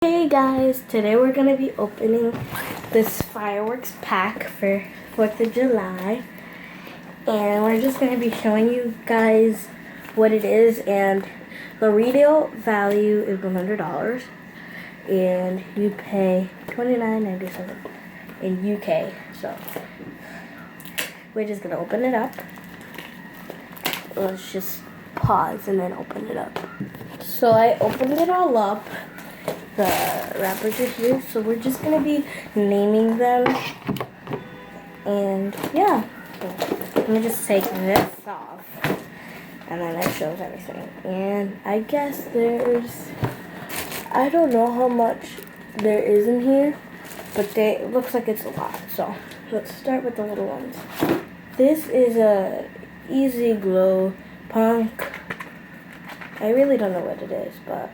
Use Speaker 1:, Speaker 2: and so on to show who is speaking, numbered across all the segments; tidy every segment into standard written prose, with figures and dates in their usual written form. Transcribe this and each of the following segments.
Speaker 1: Hey guys, today we're going to be opening this fireworks pack for 4th of July, and we're just going to be showing you guys what it is. And the retail value is $100 and you pay $29.97 in UK. So we're just going to open it up. Let's just pause and then open it up. So I opened it all up. The wrappers are here, so we're just gonna be naming them, and yeah, so let me just take this off, and then it shows everything. And I guess I don't know how much there is in here, but it looks like it's a lot. So let's start with the little ones. This is a Easy Glow Punk. I really don't know what it is, but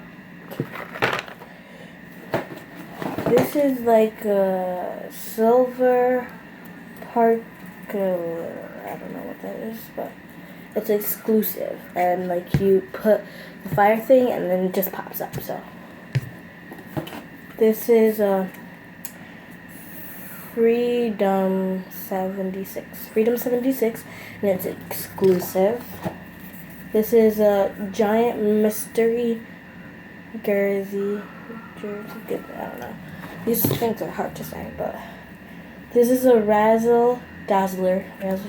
Speaker 1: this is like a silver park, I don't know what that is, but it's exclusive. And like you put the fire thing and then it just pops up. So this is a Freedom 76, and it's exclusive. This is a Giant Mystery Jersey, I don't know. These things are hard to say, but this is a Razzle Dazzler. This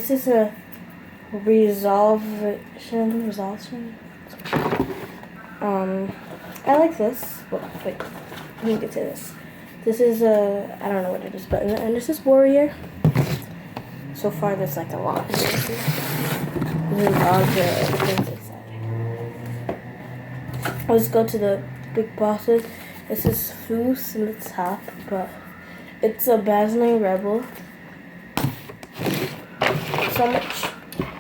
Speaker 1: is a Resoltion. I like this. Well, wait, let me get to this. This is a, I don't know what it is, but and this is Warrior. So far, there's like a lot. This is all the things inside. Let's go to the big bosses. This is Foos in the top, but it's a Basling Rebel. So much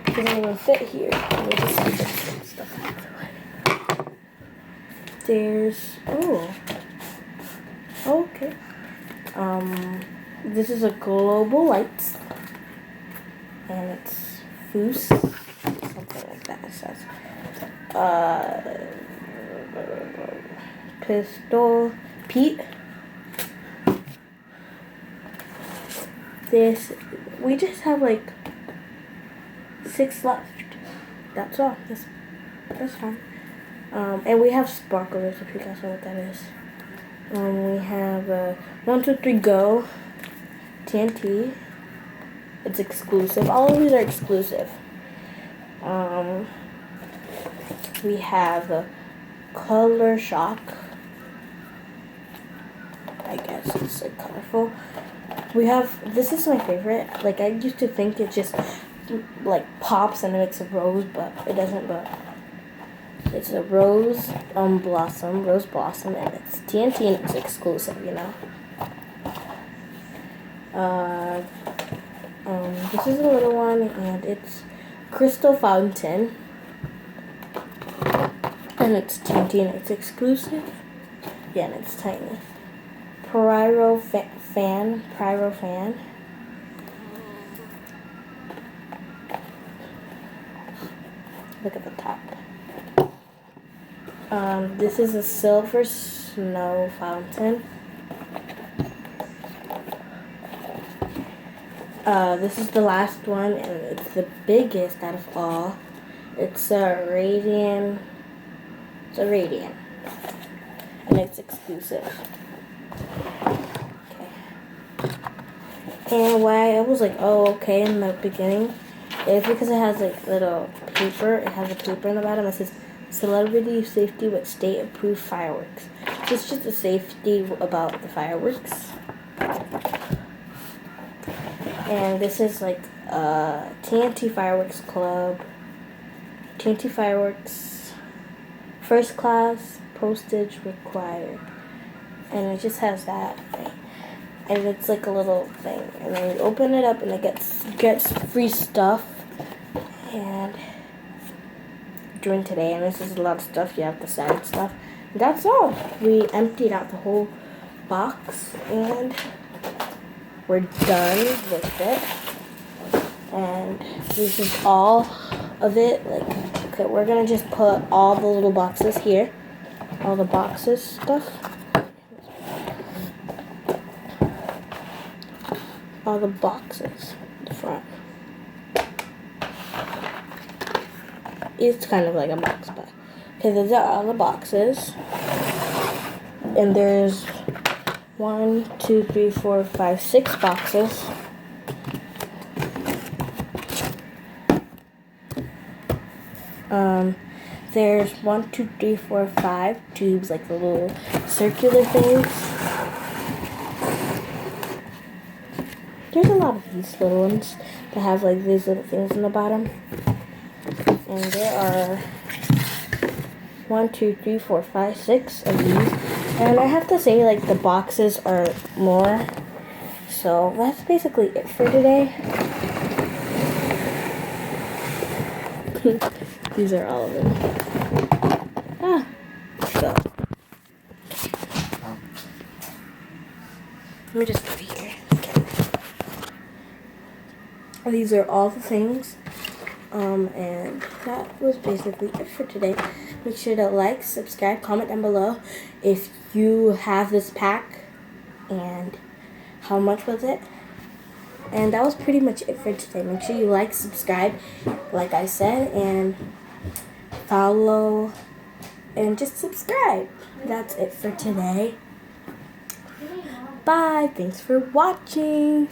Speaker 1: doesn't even fit here. Let me just get some stuff out of the way. There's okay. This is a Global Lights, and it's Foos, something like that. It says. Pistol Pete. We just have like 6 left. That's all. That's fine. And we have sparklers, if you guys know what that is. We have 1, 2, 3 Go TNT. It's exclusive. All of these are exclusive. We have a Color Shock. I guess it's like colorful. We have, this is my favorite. Like, I used to think it just like pops and it makes a rose, but it doesn't. But it's a rose blossom, and it's TNT and it's exclusive, you know. This is a little one, and it's Crystal Fountain, and it's TNT and it's exclusive. Yeah, and it's tiny. Pyro fan. Look at the top. This is a Silver Snow Fountain. This is the last one, and it's the biggest out of all. It's a Radiant. And it's exclusive. And why I was like, oh, okay, in the beginning, is because it has like little paper. It has a paper in the bottom that says Celebrity Safety with State Approved Fireworks. So it's just a safety about the fireworks. And this is like TNT Fireworks Club. TNT Fireworks First Class Postage Required. And it just has that thing. And it's like a little thing, and then you open it up, and it gets free stuff. And during today, and this is a lot of stuff. You have the side stuff. And that's all. We emptied out the whole box, and we're done with it. And this is all of it, like Okay, we're gonna just put all the little boxes here. All the boxes stuff. All the boxes in the front. It's kind of like a box, but okay, those are all the boxes. And there's 1, 2, 3, 4, 5, 6 boxes. There's 1, 2, 3, 4, 5 tubes, like the little circular things. There's a lot of these little ones that have like these little things in the bottom. And there are 1, 2, 3, 4, 5, 6 of these. And I have to say, like, the boxes are more. So that's basically it for today. These are all of them. So let me just put it here. Okay. These are all the things. And that was basically it for today. Make sure to like, subscribe, comment down below if you have this pack and how much was it. And that was pretty much it for today. Make sure you like, subscribe, like I said, and follow, and just subscribe. That's it for today. Bye. Thanks for watching.